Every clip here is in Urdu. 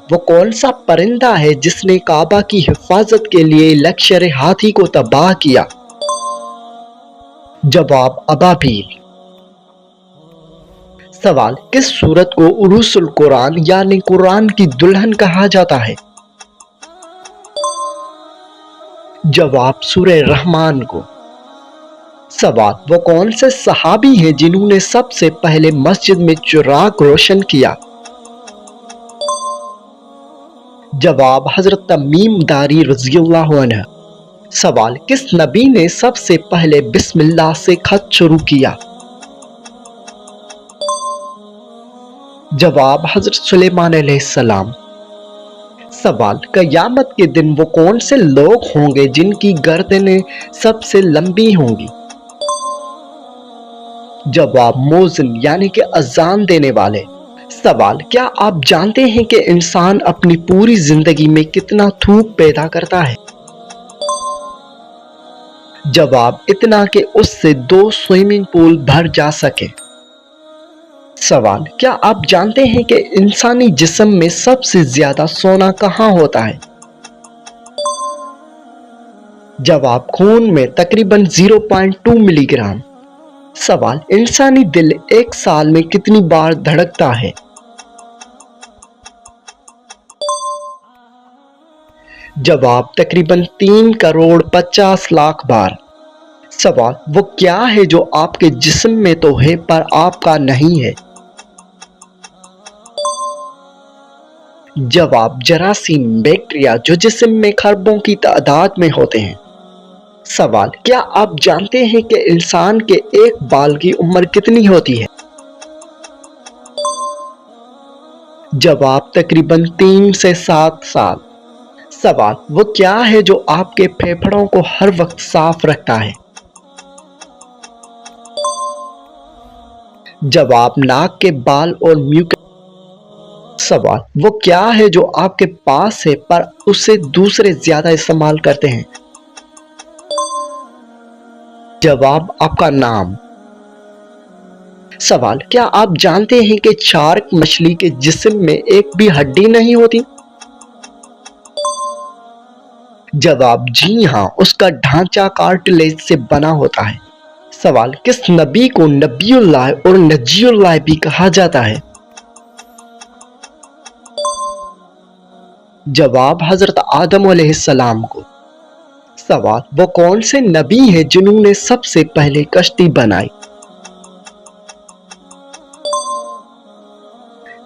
وہ کون سا پرندہ ہے جس نے کعبہ کی حفاظت کے لیے لشکر ہاتھی کو تباہ کیا؟ جواب ابابیل۔ سوال، کس سورت کو عروس القرآن یعنی قرآن کی دلہن کہا جاتا ہے؟ جواب سورہ رحمان کو۔ سوال، وہ کون سے صحابی ہیں جنہوں نے سب سے پہلے مسجد میں چراغ روشن کیا؟ جواب حضرت تمیم داری رضی اللہ عنہ۔ سوال، کس نبی نے سب سے پہلے بسم اللہ سے خط شروع کیا؟ جواب حضرت سلیمان علیہ السلام۔ سوال، قیامت کے دن وہ کون سے لوگ ہوں گے جن کی گردنیں سب سے لمبی ہوں گی؟ جواب موذن یعنی کہ اذان دینے والے۔ سوال، کیا آپ جانتے ہیں کہ انسان اپنی پوری زندگی میں کتنا تھوک پیدا کرتا ہے؟ جواب اتنا کہ اس سے 2 سوئمنگ پول بھر جا سکے۔ سوال، کیا آپ جانتے ہیں کہ انسانی جسم میں سب سے زیادہ سونا کہاں ہوتا ہے؟ جواب خون میں تقریباً 0.2 ملی گرام۔ سوال، انسانی دل ایک سال میں کتنی بار دھڑکتا ہے؟ جواب تقریباً 3,50,00,000 بار۔ سوال، وہ کیا ہے جو آپ کے جسم میں تو ہے پر آپ کا نہیں ہے؟ جواب جراثیم، بیکٹیریا جو جسم میں خربوں کی تعداد میں ہوتے ہیں۔ سوال، کیا آپ جانتے ہیں کہ انسان کے ایک بال کی عمر کتنی ہوتی ہے؟ جواب تقریباً 3 سے 7 سال۔ سوال، وہ کیا ہے جو آپ کے پھیپھڑوں کو ہر وقت صاف رکھتا ہے؟ جواب ناک کے بال اور میوکس۔ سوال، وہ کیا ہے جو آپ کے پاس ہے پر اسے دوسرے زیادہ استعمال کرتے ہیں؟ جواب آپ کا نام۔ سوال، کیا آپ جانتے ہیں کہ شارک مچھلی کے جسم میں ایک بھی ہڈی نہیں ہوتی؟ جواب جی ہاں، اس کا ڈھانچہ کارٹلیج سے بنا ہوتا ہے۔ سوال، کس نبی کو نبی اللہ اور نجی اللہ بھی کہا جاتا ہے؟ جواب حضرت آدم علیہ السلام کو۔ سوال، وہ کون سے نبی ہیں جنہوں نے سب سے پہلے کشتی بنائی؟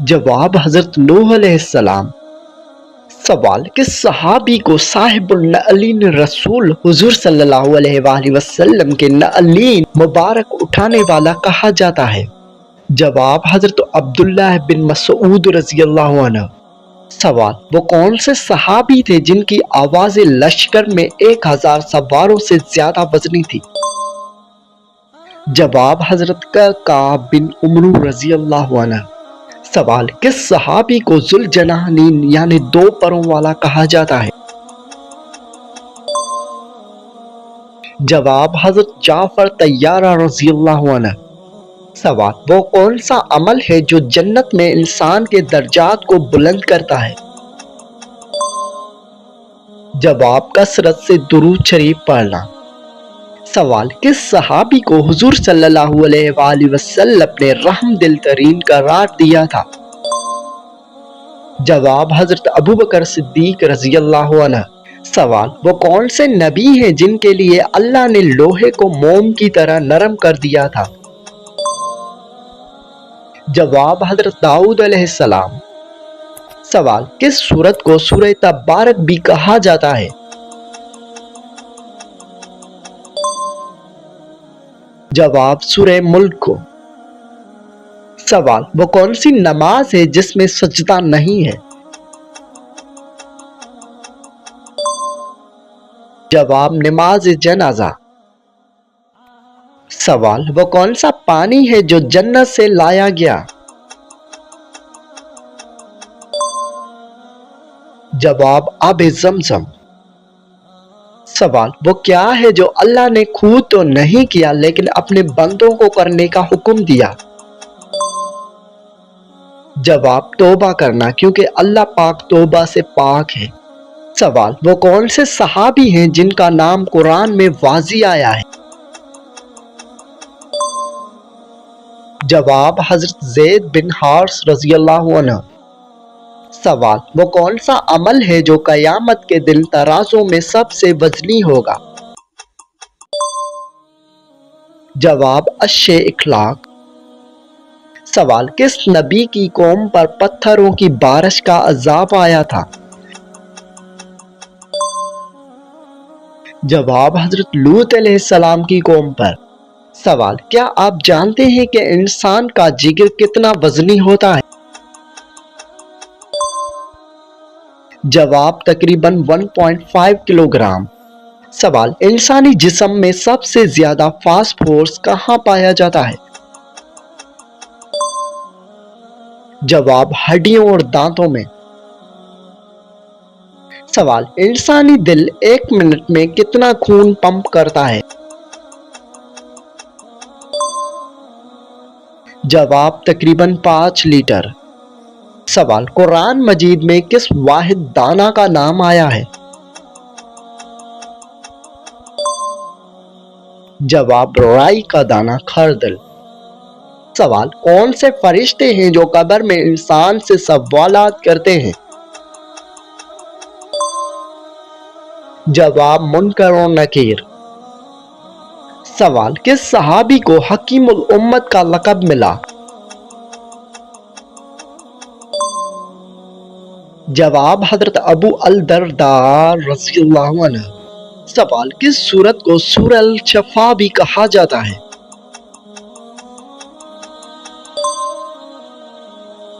جواب حضرت نوح علیہ السلام۔ سوال، کس صحابی کو صاحب النعلین رسول حضور صلی اللہ علیہ وآلہ وسلم کے نعلین مبارک اٹھانے والا کہا جاتا ہے؟ جواب حضرت عبداللہ بن مسعود رضی اللہ عنہ۔ سوال، وہ کون سے صحابی تھے جن کی آواز لشکر میں 1000 سواروں سے زیادہ وزنی تھی؟ جواب حضرت کعب بن عمرو رضی اللہ عنہ۔ سوال، کس صحابی کو ذوالجناحین یعنی 2 پروں والا کہا جاتا ہے؟ جواب حضرت جعفر طیارہ رضی اللہ عنہ۔ سوال، وہ کون سا عمل ہے جو جنت میں انسان کے درجات کو بلند کرتا ہے؟ جواب کثرت سے درود شریف پڑھنا۔ سوال، کس صحابی کو حضور صلی اللہ علیہ وآلہ وسلم نے رحم دل ترین قرار دیا تھا؟ جواب حضرت ابوبکر صدیق رضی اللہ عنہ۔ سوال، وہ کون سے نبی ہیں جن کے لیے اللہ نے لوہے کو موم کی طرح نرم کر دیا تھا؟ جواب حضرت داؤد علیہ السلام۔ سوال، کس سورت کو سورہ تبارک بھی کہا جاتا ہے؟ جواب سورہ ملک کو۔ سوال، وہ کون سی نماز ہے جس میں سجدہ نہیں ہے؟ جواب نماز جنازہ۔ سوال، وہ کون سا پانی ہے جو جنت سے لایا گیا؟ جواب آب زمزم۔ سوال، وہ کیا ہے جو اللہ نے خود تو نہیں کیا لیکن اپنے بندوں کو کرنے کا حکم دیا؟ جواب توبہ کرنا، کیونکہ اللہ پاک توبہ سے پاک ہے۔ سوال، وہ کون سے صحابی ہیں جن کا نام قرآن میں واضح آیا ہے؟ جواب، حضرت زید بن حارث رضی اللہ عنہ۔ سوال، وہ کون سا عمل ہے جو قیامت کے دن ترازوں میں سب سے وزنی ہوگا؟ جواب، اچھے اخلاق۔ سوال، کس نبی کی قوم پر پتھروں کی بارش کا عذاب آیا تھا؟ جواب، حضرت لوط علیہ السلام کی قوم پر۔ سوال، کیا آپ جانتے ہیں کہ انسان کا جگر کتنا وزنی ہوتا ہے؟ جواب، تقریباً 1.5 کلو گرام۔ سوال، انسانی جسم میں سب سے زیادہ فاسفورس کہاں پایا جاتا ہے؟ جواب، ہڈیوں اور دانتوں میں۔ سوال، انسانی دل 1 منٹ میں کتنا خون پمپ کرتا ہے؟ جواب، تقریباً 5 لیٹر۔ سوال، قرآن مجید میں کس واحد دانہ کا نام آیا ہے؟ جواب، رائی کا دانہ، خردل۔ سوال، کون سے فرشتے ہیں جو قبر میں انسان سے سوالات کرتے ہیں؟ جواب، منکر و نکیر۔ سوال، کس صحابی کو حکیم الامت کا لقب ملا؟ جواب، حضرت ابو الدرداء رضی اللہ عنہ۔ سوال، کس سورت کو سورہ الشفا بھی کہا جاتا ہے؟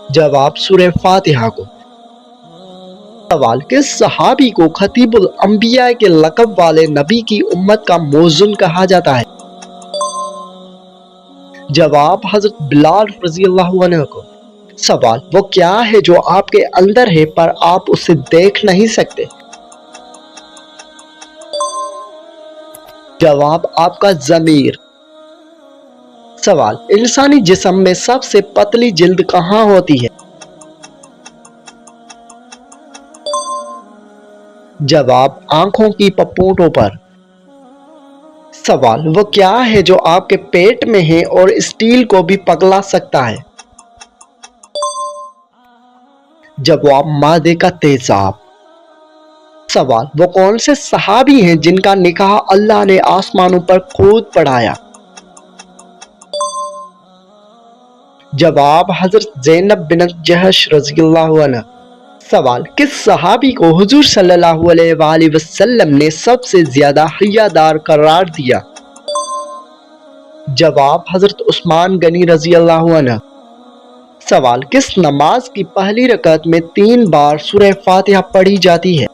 جواب، سورہ فاتحہ کو۔ سوال، کس صحابی کو خطیب الانبیاء کے لقب والے نبی کی امت کا موزن کہا جاتا ہے؟ جواب، حضرت بلال رضی اللہ عنہ کو۔ سوال، وہ کیا ہے جو آپ کے اندر ہے پر آپ اسے دیکھ نہیں سکتے؟ جواب، آپ کا ضمیر۔ سوال، انسانی جسم میں سب سے پتلی جلد کہاں ہوتی ہے؟ جواب، آنکھوں کی پپوٹوں پر۔ سوال، وہ کیا ہے جو آپ کے پیٹ میں ہے اور اسٹیل کو بھی پگھلا سکتا ہے؟ جواب، معدے کا تیزاب۔ سوال، وہ کون سے صحابی ہیں جن کا نکاح اللہ نے آسمانوں پر خود پڑھایا؟ جواب، حضرت زینب بنت جہش رضی اللہ عنہ۔ سوال، کس صحابی کو حضور صلی اللہ علیہ وآلہ وسلم نے سب سے زیادہ حیادار قرار دیا؟ جواب، حضرت عثمان غنی رضی اللہ عنہ۔ سوال، کس نماز کی پہلی رکعت میں 3 بار سورہ فاتحہ پڑھی جاتی ہے؟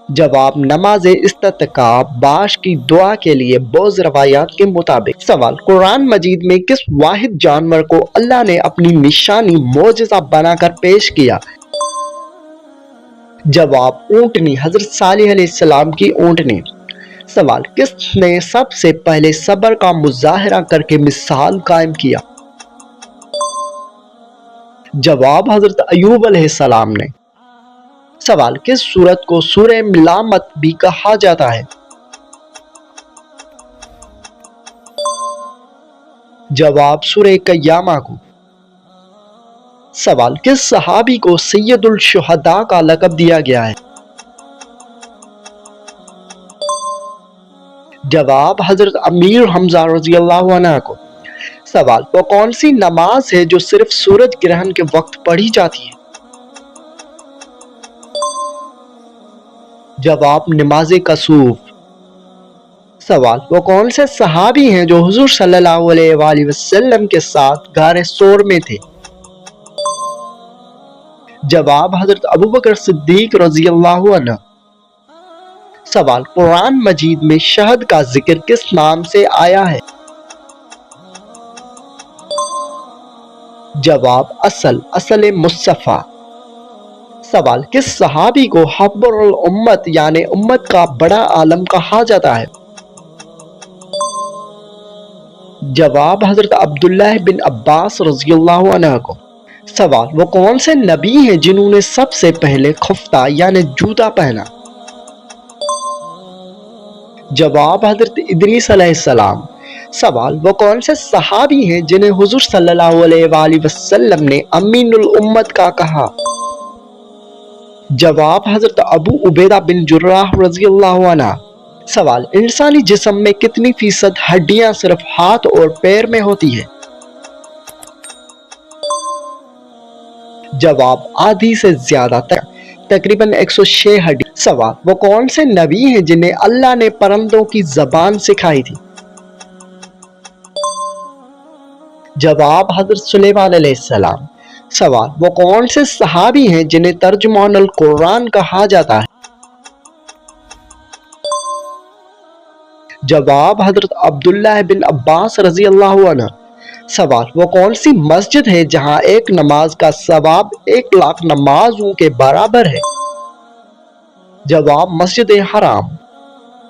جواب، نماز استسقاء باش کی دعا کے لیے بعض روایات کے مطابق۔ سوال، قرآن مجید میں کس واحد جانور کو اللہ نے اپنی نشانی معجزہ بنا کر پیش کیا؟ جواب، اونٹنی، حضرت صالح علیہ السلام کی اونٹنی۔ سوال، کس نے سب سے پہلے صبر کا مظاہرہ کر کے مثال قائم کیا؟ جواب، حضرت ایوب علیہ السلام نے۔ سوال، کس سورت کو سورہ ملامت بھی کہا جاتا ہے؟ جواب، سورہ قیامہ کو۔ سوال، کس صحابی کو سید الشہداء کا لقب دیا گیا ہے؟ جواب، حضرت امیر حمزہ رضی اللہ عنہ کو۔ سوال، وہ کون سی نماز ہے جو صرف سورج گرہن کے وقت پڑھی جاتی ہے؟ جواب، نماز کسوف۔ سوال، وہ کون سے صحابی ہیں جو حضور صلی اللہ علیہ وآلہ وسلم کے ساتھ غار ثور میں تھے؟ جواب، حضرت ابوبکر صدیق رضی اللہ عنہ۔ سوال، قرآن مجید میں شہد کا ذکر کس نام سے آیا ہے؟ جواب، اصل مصطفیٰ۔ سوال، کس صحابی کو حبر الامت یعنی امت کا بڑا عالم کہا جاتا ہے؟ جواب حضرت عبداللہ بن عباس رضی اللہ عنہ کو۔ سوال، وہ کون سے نبی ہیں جنہوں نے سب سے پہلے خفتہ یعنی جوتا پہنا؟ جواب حضرت ادریس علیہ السلام۔ سوال، وہ کون سے صحابی ہیں جنہیں حضور صلی اللہ علیہ وآلہ وسلم نے امین الامت کا کہا؟ جواب حضرت ابو عبیدہ بن جراح رضی اللہ عنہ۔ سوال، انسانی جسم میں کتنی فیصد ہڈیاں صرف ہاتھ اور پیر میں ہوتی ہے؟ جواب آدھی سے زیادہ، تقریباً 106 ہڈی۔ سوال، وہ کون سے نبی ہیں جنہیں اللہ نے پرندوں کی زبان سکھائی تھی؟ جواب حضرت سلیمان علیہ السلام۔ سوال، وہ کون سے صحابی ہیں جنہیں ترجمان القرآن کہا جاتا ہے؟ جواب حضرت عبداللہ بن عباس رضی اللہ عنہ۔ سوال، وہ کون سی مسجد ہے جہاں ایک نماز کا ثواب 1,00,000 نمازوں کے برابر ہے؟ جواب مسجد حرام۔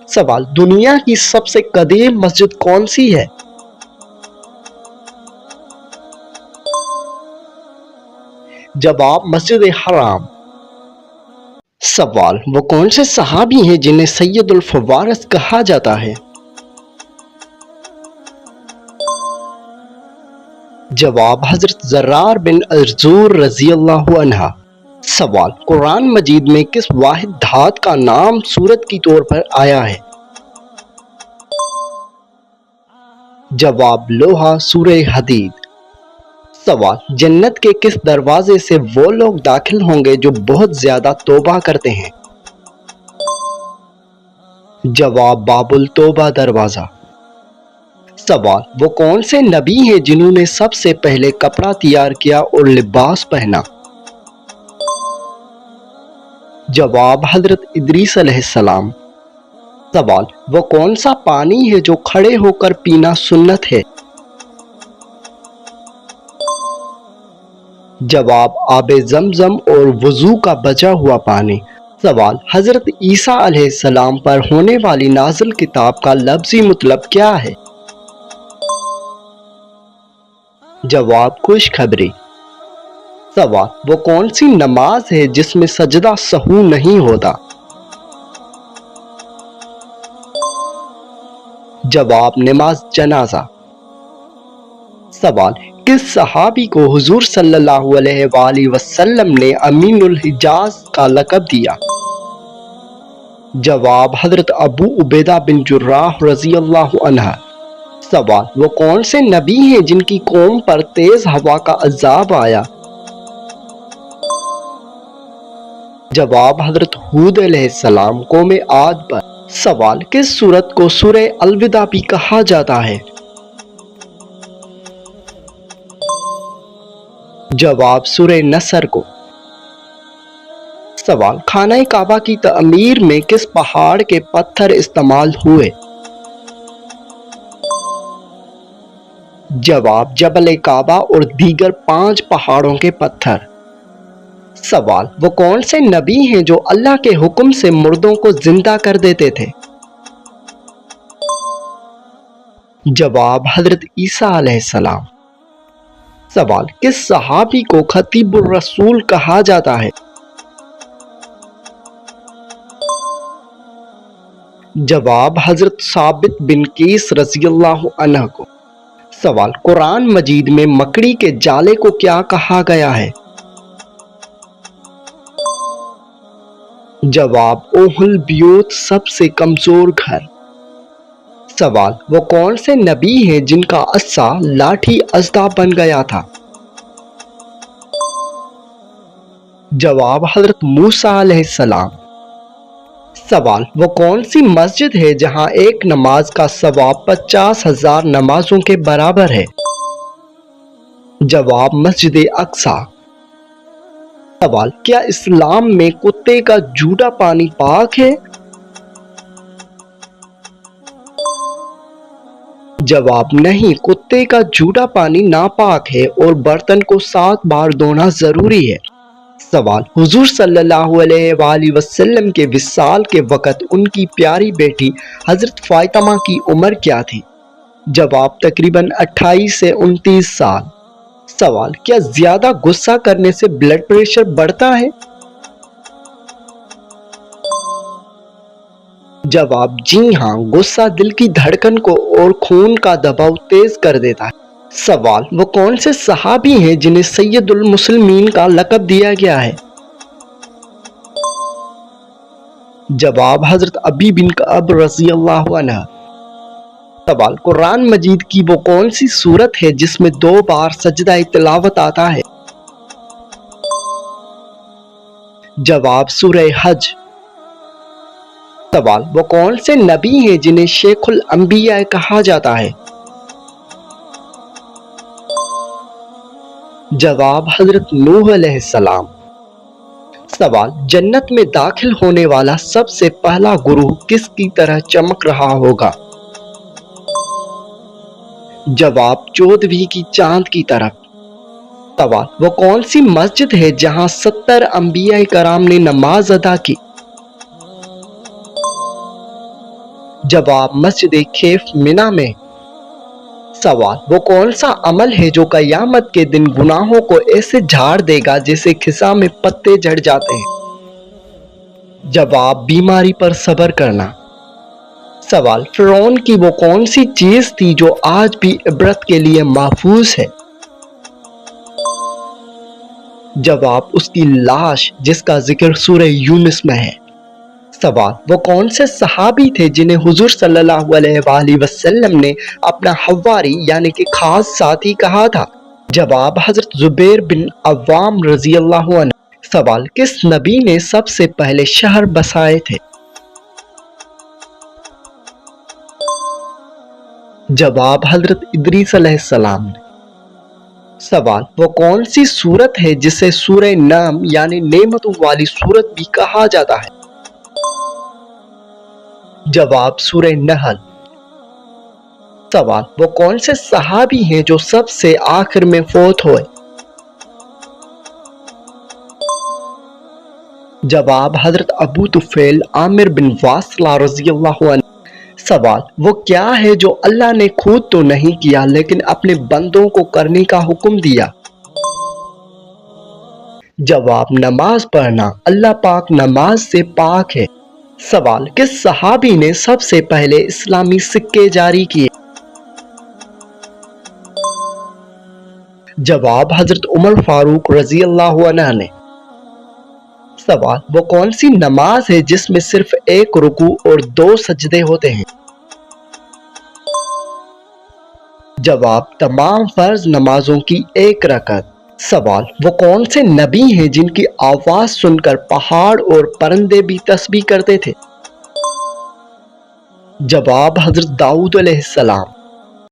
سوال، دنیا کی سب سے قدیم مسجد کون سی ہے؟ جواب مسجد حرام۔ سوال، وہ کون سے صحابی ہیں جنہیں سید الفوارس کہا جاتا ہے؟ جواب حضرت زرار بن ارزور رضی اللہ عنہ۔ سوال، قرآن مجید میں کس واحد دھات کا نام سورت کی طور پر آیا ہے؟ جواب لوہا، سورہ حدید۔ سوال، جنت کے کس دروازے سے وہ لوگ داخل ہوں گے جو بہت زیادہ توبہ کرتے ہیں؟ جواب باب التوبہ دروازہ۔ سوال، وہ کون سے نبی ہیں جنہوں نے سب سے پہلے کپڑا تیار کیا اور لباس پہنا؟ جواب حضرت ادریس علیہ السلام۔ سوال، وہ کون سا پانی ہے جو کھڑے ہو کر پینا سنت ہے؟ جواب آب زمزم اور وضو کا بچا ہوا پانی۔ سوال، حضرت عیسیٰ علیہ السلام پر ہونے والی نازل کتاب کا لفظی مطلب کیا ہے؟ جواب خوشخبری۔ سوال، وہ کون سی نماز ہے جس میں سجدہ سہو نہیں ہوتا؟ جواب نماز جنازہ۔ سوال، کس صحابی کو حضور صلی اللہ علیہ وآلہ وسلم نے امین الحجاز کا لقب دیا؟ جواب حضرت ابو عبیدہ بن جراح رضی اللہ عنہ۔ سوال، وہ کون سے نبی ہیں جن کی قوم پر تیز ہوا کا عذاب آیا؟ جواب حضرت ہود علیہ السلام قوم عاد پر۔ سوال، کس سورت کو سورہ الوداع بھی کہا جاتا ہے؟ جواب سورہ نصر کو۔ سوال، خانہ کعبہ کی تعمیر میں کس پہاڑ کے پتھر استعمال ہوئے؟ جواب جبل کعبہ اور دیگر 5 پہاڑوں کے پتھر۔ سوال، وہ کون سے نبی ہیں جو اللہ کے حکم سے مردوں کو زندہ کر دیتے تھے؟ جواب حضرت عیسیٰ علیہ السلام۔ سوال، کس صحابی کو خطیب الرسول کہا جاتا ہے؟ جواب حضرت ثابت بن قیس رضی اللہ عنہ کو۔ سوال، قرآن مجید میں مکڑی کے جالے کو کیا کہا گیا ہے؟ جواب اوہ البیوت، سب سے کمزور گھر۔ سوال، وہ کون سے نبی ہیں جن کا عصا لاٹھی اژدھا بن گیا تھا؟ جواب حضرت موسیٰ علیہ السلام۔ سوال، وہ کون سی مسجد ہے جہاں ایک نماز کا ثواب 50,000 نمازوں کے برابر ہے؟ جواب مسجد اقصی۔ سوال، کیا اسلام میں کتے کا جھوٹا پانی پاک ہے؟ جواب نہیں، کتے کا جھوٹا پانی ناپاک ہے اور برتن کو 7 بار دھونا ضروری ہے۔ سوال، حضور صلی اللہ علیہ وآلہ وسلم کے وصال کے وقت ان کی پیاری بیٹی حضرت فاطمہ کی عمر کیا تھی؟ جواب تقریباً 28 سے 29 سال۔ سوال، کیا زیادہ غصہ کرنے سے بلڈ پریشر بڑھتا ہے؟ جواب جی ہاں، غصہ دل کی دھڑکن کو اور خون کا دباؤ تیز کر دیتا ہے۔ سوال، وہ کون سے صحابی ہیں جنہیں سید المسلمین کا لقب دیا گیا ہے؟ جواب حضرت ابی بن کعب رضی اللہ عنہ۔ سوال، قرآن مجید کی وہ کون سی سورت ہے جس میں 2 بار سجدہ تلاوت آتا ہے؟ جواب سورہ حج۔ سوال، وہ کون سے نبی ہیں جنہیں شیخ الانبیاء کہا جاتا ہے؟ جواب حضرت نوح علیہ السلام۔ سوال، جنت میں داخل ہونے والا سب سے پہلا گروہ کس کی طرح چمک رہا ہوگا؟ جواب 14ویں کی چاند کی طرف۔ سوال، وہ کون سی مسجد ہے جہاں 70 انبیاء کرام نے نماز ادا کی؟ جواب مسجد خیف منی میں۔ سوال، وہ کون سا عمل ہے جو قیامت کے دن گناہوں کو ایسے جھاڑ دے گا جیسے خزاں میں پتے جھڑ جاتے ہیں؟ جواب بیماری پر صبر کرنا۔ سوال، فرعون کی وہ کون سی چیز تھی جو آج بھی عبرت کے لیے محفوظ ہے؟ جواب اس کی لاش، جس کا ذکر سورہ یونس میں ہے۔ سوال، وہ کون سے صحابی تھے جنہیں حضور صلی اللہ علیہ وآلہ وسلم نے اپنا حواری یعنی کہ خاص ساتھی کہا تھا؟ جواب حضرت زبیر بن عوام رضی اللہ عنہ۔ سوال، کس نبی نے سب سے پہلے شہر بسائے تھے؟ جواب حضرت ادریس علیہ السلام نے۔ سوال، وہ کون سی سورت ہے جسے سورہ نعم یعنی نعمتوں والی سورت بھی کہا جاتا ہے؟ جواب سورہ نحل۔ سوال، وہ کون سے صحابی ہیں جو سب سے آخر میں فوت ہوئے؟ جواب حضرت ابو طفیل عامر بن واصلہ رضی اللہ عنہ۔ سوال، وہ کیا ہے جو اللہ نے خود تو نہیں کیا لیکن اپنے بندوں کو کرنے کا حکم دیا؟ جواب نماز پڑھنا، اللہ پاک نماز سے پاک ہے۔ سوال، کس صحابی نے سب سے پہلے اسلامی سکے جاری کیے؟ جواب حضرت عمر فاروق رضی اللہ عنہ نے۔ سوال، وہ کون سی نماز ہے جس میں صرف 1 رکوع اور 2 سجدے ہوتے ہیں؟ جواب تمام فرض نمازوں کی 1 رکعت۔ سوال، وہ کون سے نبی ہیں جن کی آواز سن کر پہاڑ اور پرندے بھی تسبیح کرتے تھے؟ جواب حضرت داؤد علیہ السلام۔